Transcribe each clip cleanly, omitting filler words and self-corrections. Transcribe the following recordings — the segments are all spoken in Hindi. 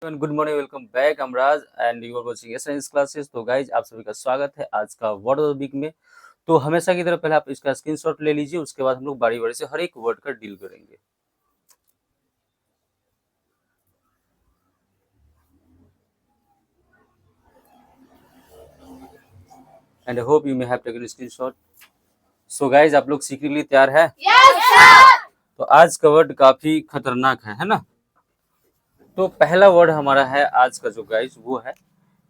Good morning, welcome back. Amraj and you are watching science classes. तो गाइज आप सभी का स्वागत है आज का वर्ड ऑफ द वीक में। तो हमेशा की तरह पहले आप इसका स्क्रीनशॉट ले लीजिए, उसके बाद हम लोग बारी बारी से हर एक वर्ड का डील करेंगे। And I hope you may have taken screenshot. So guys आप लोग सीखने के लिए तैयार है? Yes sir. तो आज का वर्ड काफी खतरनाक है ना। तो पहला वर्ड हमारा है आज का जो गाइज वो है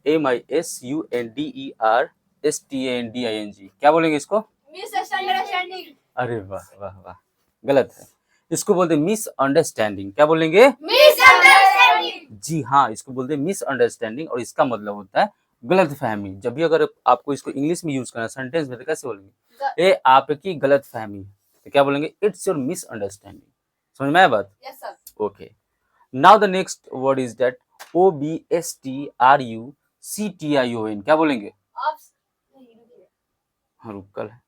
MISUNDERSTANDING। क्या बोलेंगे इसको? मिसअंडरस्टैंडिंग। अरे वाह वाह वाह, गलत है। इसको बोलते हैं मिसअंडरस्टैंडिंग। क्या बोलेंगे? मिसअंडरस्टैंडिंग। जी हाँ, इसको बोलते हैं मिसअंडरस्टैंडिंग और इसका मतलब होता है गलत फहमी। जब भी अगर आपको इसको इंग्लिश में यूज करना सेंटेंस में तो कैसे बोलेंगे? ये आपकी गलत फहमी। तो क्या बोलेंगे? It's your misunderstanding. समझ में आया बात? Yes sir. Okay, now the next word is that OBSTRUCTION। क्या बोलेंगे? हाँ रुक, कल है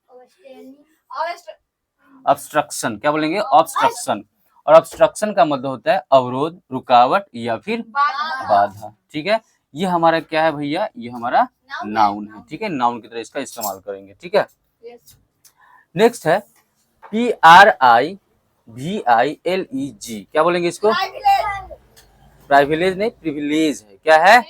ऑब्स्ट्रक्शन। क्या बोलेंगे? ऑब्स्ट्रक्शन। और ऑब्स्ट्रक्शन का मतलब होता है अवरोध, रुकावट या फिर बाधा। ठीक है, ये हमारा क्या है भैया? ये हमारा नाउन है। ठीक है, नाउन की तरह इसका इस्तेमाल करेंगे। ठीक है, नेक्स्ट है PRIVILEG। क्या बोलेंगे इसको? प्राइविलेज नहीं, प्रिविलेज है। क्या है?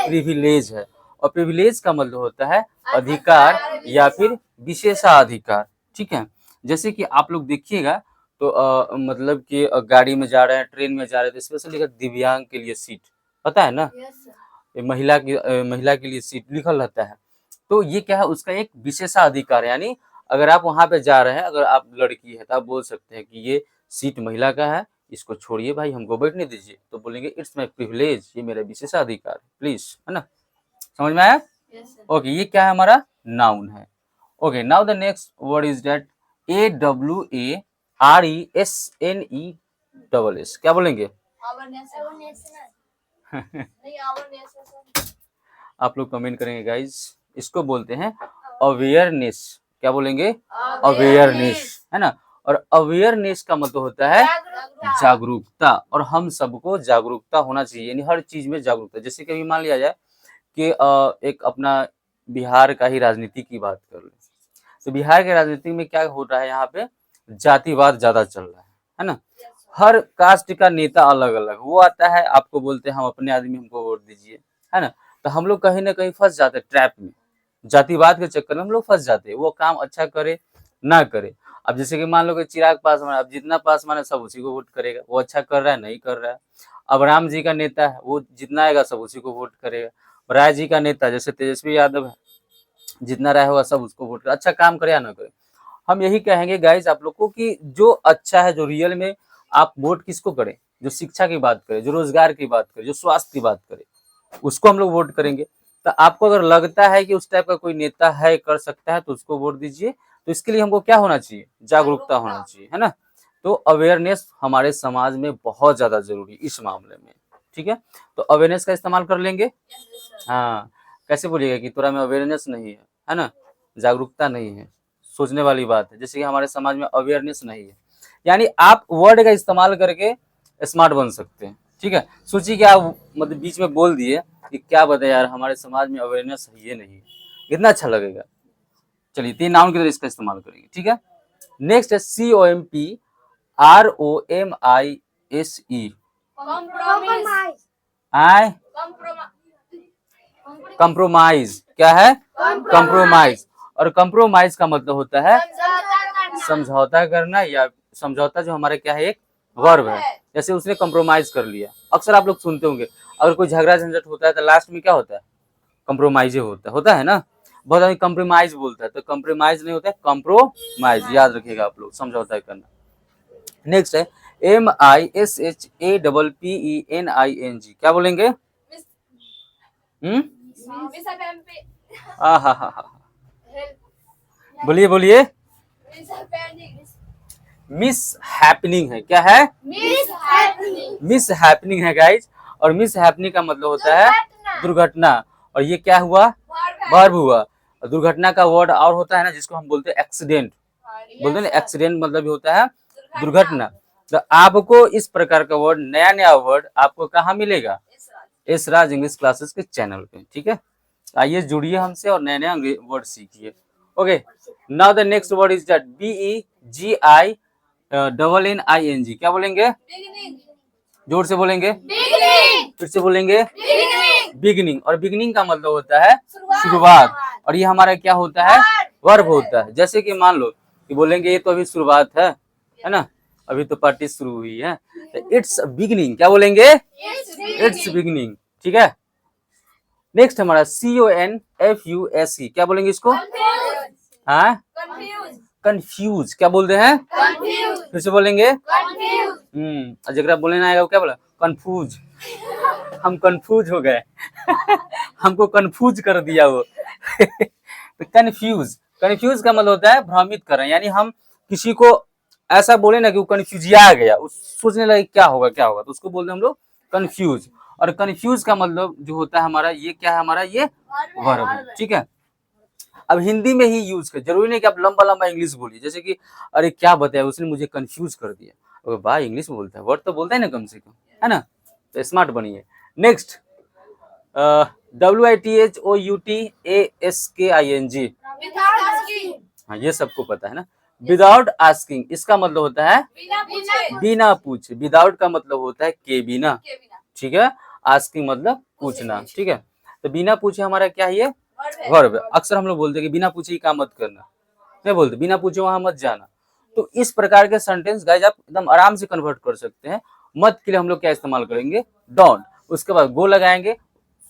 प्रिविलेज है। और प्रिविलेज का मतलब होता है अधिकार या फिर विशेषाधिकार। ठीक है, जैसे कि आप लोग देखिएगा तो मतलब कि गाड़ी में जा रहे हैं, ट्रेन में जा रहे हैं, तो स्पेशल लिखा दिव्यांग के लिए सीट, पता है ना? महिला के लिए सीट लिखल रहता है। तो ये क्या है? उसका एक विशेषाधिकार, यानी अगर आप वहां पे जा रहे हैं, अगर आप लड़की है तो आप बोल सकते हैं कि ये सीट महिला का है, इसको छोड़िए भाई, हमको बैठने दीजिए। तो बोलेंगे इट्स माई प्रिविलेज, ये मेरा विशेषाधिकार है, प्लीज, है ना? समझ में आया? ओके, ये क्या है? हमारा नाउन है। Okay, now the next word is that AWARESNESS। क्या बोलेंगे? आप लोग कमेंट करेंगे गाइज। इसको बोलते हैं अवेयरनेस। क्या बोलेंगे? अवेयरनेस, है ना? और अवेयरनेस का मतलब होता है जागरूकता, और हम सबको जागरूकता होना चाहिए, यानी हर चीज में जागरूकता। जैसे कभी मान लिया जाए कि एक अपना बिहार का ही राजनीति की बात कर ले, तो बिहार के राजनीति में क्या हो रहा है? यहाँ पे जातिवाद ज्यादा चल रहा है ना? हर कास्ट का नेता अलग अलग, वो आता है आपको बोलते हैं हम अपने आदमी, हमको वोट दीजिए, है ना? तो हम लोग कहीं ना कहीं फंस जाते हैं ट्रैप में, जातिवाद के चक्कर में हम लोग फंस जाते हैं। वो काम अच्छा करे ना करे, अब जैसे कि मान लो कि चिराग पासवान, अब जितना पासवान है सब उसी को वोट करेगा। वो अच्छा कर रहा है नहीं कर रहा है। अब राम जी का नेता है, वो जितना आएगा सब उसी को वोट करेगा। राय जी का नेता जैसे तेजस्वी यादव है, जितना राय होगा सब उसको वोट करेगा, अच्छा काम करे या ना करे। हम यही कहेंगे गाइज आप लोग को कि जो अच्छा है, जो रियल में, आप वोट किसको करें? जो शिक्षा की बात करे, जो रोजगार की बात करे, जो स्वास्थ्य की बात करे, उसको हम लोग वोट करेंगे। तो आपको अगर लगता है कि उस टाइप का कोई नेता है, कर सकता है, तो उसको वोट दीजिए। तो इसके लिए हमको क्या होना चाहिए? जागरूकता होना चाहिए, है ना? तो अवेयरनेस हमारे समाज में बहुत ज्यादा जरूरी इस मामले में। ठीक है, तो अवेयरनेस का इस्तेमाल कर लेंगे। हाँ, कैसे बोलिएगा कि तोरा में अवेयरनेस नहीं है ना? जागरूकता नहीं है, सोचने वाली बात है। जैसे कि हमारे समाज में अवेयरनेस नहीं है, यानी आप वर्ड का इस्तेमाल करके स्मार्ट बन सकते हैं। ठीक है, सोचिए कि आप मतलब बीच में बोल दिए कि क्या बताए यार, हमारे समाज में अवेयरनेस है ये नहीं है, कितना अच्छा लगेगा। चलिए, 3 नाउन की तरह इसका इस्तेमाल करेंगे। ठीक है, नेक्स्ट है COMPROMISE। आई कंप्रोमाइज। क्या है? कंप्रोमाइज। और कंप्रोमाइज का मतलब होता है समझौता करना, या समझौता जो हमारे क्या है? एक वर्ब है। जैसे उसने कंप्रोमाइज कर लिया, अक्सर आप लोग सुनते होंगे अगर कोई झगड़ा झंझट होता है तो लास्ट में क्या होता है? कंप्रोमाइज होता है ना? बहुत आदमी कंप्रोमाइज बोलता है, तो कंप्रोमाइज नहीं होता है, कंप्रोमाइज। याद रखिएगा आप लोग, समझौता करना। नेक्स्ट है MISHAPPENING। क्या बोलेंगे? बोलिए बोलिए। मिस हैपनिंग है। क्या है? मिस हैपनिंग है गाइज। और मिस हैपनिंग का मतलब होता है दुर्घटना। और ये क्या हुआ? वर्ब हुआ। दुर्घटना का वर्ड और होता है ना, जिसको हम बोलते हैं एक्सीडेंट। बोलते हैं ना, एक्सीडेंट मतलब होता है दुर्घटना। तो आपको इस प्रकार का वर्ड, नया नया वर्ड आपको कहाँ मिलेगा? एस राज इंग्लिश क्लासेस के चैनल पे, ठीक है। आइए जुड़िए हमसे और नए नए वर्ड सीखिए। Okay, now the next word is that BEGINNING। क्या बोलेंगे? जोर से बोलेंगे, फिर से बोलेंगे, बिगिनिंग। और बिगिनिंग का मतलब होता है शुरुआत, और ये हमारा क्या होता है? वर्ब होता है। जैसे कि मान लो कि बोलेंगे ये तो अभी शुरुआत है ना, अभी तो पार्टी शुरू हुई है, तो इट्स बिगिनिंग। क्या बोलेंगे? इट्स बिगिनिंग, ठीक है। नेक्स्ट हमारा CONFUSE। क्या बोलेंगे इसको? हाँ, कंफ्यूज। क्या बोलते हैं? फिर से बोलेंगे, जगह बोलने ना आएगा वो क्या बोला? कंफ्यूज। हम कंफ्यूज हो गए हमको कंफ्यूज कर दिया वो तो कंफ्यूज, कंफ्यूज का मतलब होता है भ्रमित कर रहे हैं, यानी हम किसी को ऐसा बोले ना कि वो कंफ्यूजिया गया, उस सोचने लगे क्या होगा क्या होगा, तो उसको बोलते हैं हम लोग कंफ्यूज। और कंफ्यूज का मतलब जो होता है हमारा, ये क्या है हमारा? ये वर्ब है, ठीक है। अब हिंदी में ही यूज कर, जरूरी नहीं कि आप लंबा लंबा इंग्लिश बोलिए, जैसे कि अरे क्या बताया उसने, मुझे कंफ्यूज कर दिया। अरे भाई इंग्लिश में बोलता है, वर्ड तो बोलता है ना कम से कम, है ना, तो स्मार्ट बनिए। Next WITHOUTASKING। हाँ, ये सबको पता है ना। विदाउट आस्किंग, इसका मतलब होता है बिना पूछे। विदाउट का मतलब होता है के बिना, ठीक है। आस्किंग मतलब पूछना, ठीक है। तो बिना पूछे हमारा क्या है? ये वर्ब। अक्सर हम लोग बोलते हैं कि बिना पूछे काम मत करना, नहीं बोलते बिना पूछे वहां मत जाना। तो इस प्रकार के सेंटेंस गाइस आप एकदम आराम से कन्वर्ट कर सकते हैं। मत के लिए हम लोग क्या इस्तेमाल करेंगे? डोंट। उसके बाद गो लगाएंगे,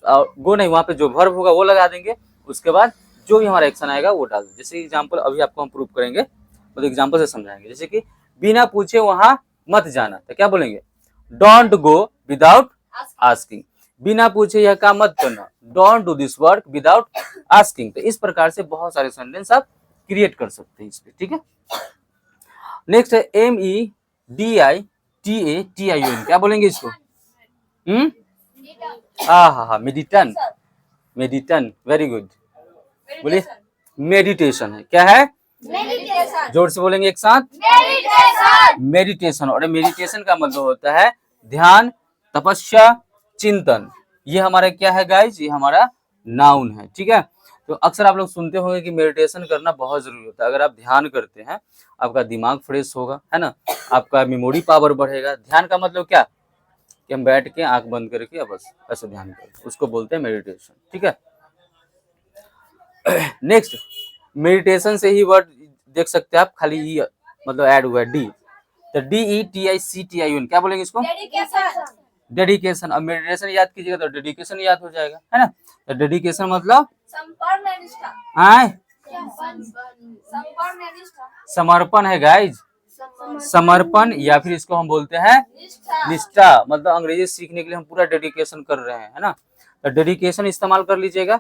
गो नहीं, वहां पे जो वर्ब होगा वो लगा देंगे। उसके बाद जो भी हमारा एक्शन आएगा वो डाल देंगे। जैसे एग्जांपल अभी आपको हम प्रूव करेंगे, तो एग्जांपल से समझाएंगे। जैसे कि बिना पूछे वहां मत जाना, तो क्या बोलेंगे? Don't go without asking. बिना पूछे यह काम मत करना, don't do this work without asking. तो इस प्रकार से बहुत सारे सेंटेंस आप क्रिएट कर सकते हैं इस पे, ठीक है। नेक्स्ट है MEDITATION। क्या बोलेंगे इसको? हाँ, मेडिटन, मेडिटन, वेरी गुड। बोलिए, मेडिटेशन है। क्या है? जोर से बोलेंगे एक साथ, मेडिटेशन। और मेडिटेशन का मतलब होता है ध्यान, तपस्या, चिंतन। ये हमारा क्या है गाइज? ये हमारा नाउन है, ठीक है। तो अक्सर आप लोग सुनते होंगे कि मेडिटेशन करना बहुत जरूरी होता है। अगर आप ध्यान करते हैं आपका दिमाग फ्रेश होगा, है ना, आपका मेमोरी पावर बढ़ेगा। ध्यान का मतलब क्या? कि हम बैठ के आंख बंद करके बस ऐसे ध्यान करें, उसको बोलते हैं मेडिटेशन, ठीक है। नेक्स्ट, मेडिटेशन से ही वर्ड देख सकते हैं आप, खाली ई मतलब ऐड हुआ है डी, तो DETICTION। क्या बोलेंगे इसको? डेडिकेशन। अब मेडिटेशन याद कीजिएगा तो डेडिकेशन याद हो जाएगा, है ना। तो डेडिकेशन मतलब समर्पण है गाइज, समर्पण, या फिर इसको हम बोलते हैं निष्ठा। मतलब अंग्रेजी सीखने के लिए हम पूरा डेडिकेशन कर रहे हैं, है ना, तो डेडिकेशन इस्तेमाल कर लीजिएगा।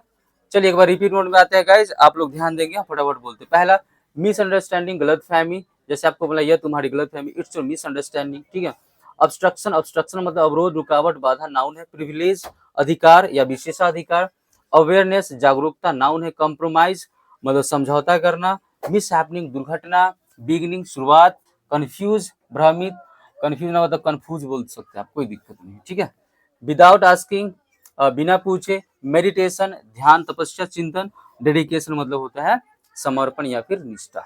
चलिए एक बार रिपीट मोड में आते हैं गाइज, आप लोग ध्यान देंगे, फटाफट बोलते हैं। पहला, मिसअंडरस्टैंडिंग, गलतफहमी। जैसे आपको बोला यह तुम्हारी गलतफहमी, इट्स योर मिसअंडरस्टैंडिंग, ठीक है। ऑब्स्ट्रक्शन, ऑब्स्ट्रक्शन मतलब अवरोध, रुकावट, बाधा, नाउन है। प्रिविलेज, अधिकार या विशेषाधिकार। अवेयरनेस, जागरूकता, नाउन है। कॉम्प्रोमाइज मतलब समझौता करना। मिसहैपनिंग, दुर्घटना। बिगिनिंग, शुरुआत। कंफ्यूज, भ्रमित। कंफ्यूज ना मतलब कंफ्यूज बोल सकते हैं आप, कोई दिक्कत नहीं, ठीक है। विदाउट आस्किंग, बिना पूछे। मेडिटेशन, ध्यान, तपस्या, चिंतन। डेडिकेशन मतलब होता है समर्पण या फिर निष्ठा।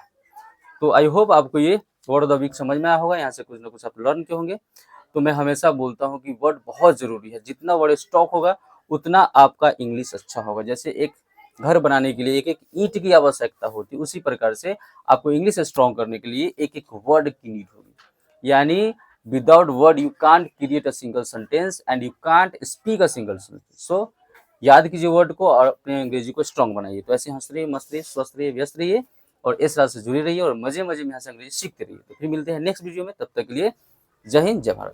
तो आई होप आपको ये वर्ड ऑफ द वीक समझ में आया होगा, यहाँ से कुछ ना कुछ आप लर्न किए होंगे। तो मैं हमेशा बोलता हूँ कि वर्ड बहुत जरूरी है, जितना वर्ड स्टॉक होगा उतना आपका इंग्लिश अच्छा होगा। जैसे एक घर बनाने के लिए एक एक ईंट की आवश्यकता होती है, उसी प्रकार से आपको इंग्लिश स्ट्रॉन्ग करने के लिए एक एक वर्ड की नीड होगी। यानी without word you can't create a single sentence and you can't speak a single sentence. So याद कीजिए वर्ड को और अपने अंग्रेजी को स्ट्रॉन्ग बनाइए। तो ऐसे हंस रहिए, मस्त रहिए, स्वस्थ रहिए, व्यस्त रहिए और इस रात से जुड़े रहिए और मजे मजे में यहाँ से अंग्रेजी सीखते रहिए। तो फिर मिलते हैं नेक्स्ट वीडियो में, तब तक के लिए जय हिंद, जय भारत।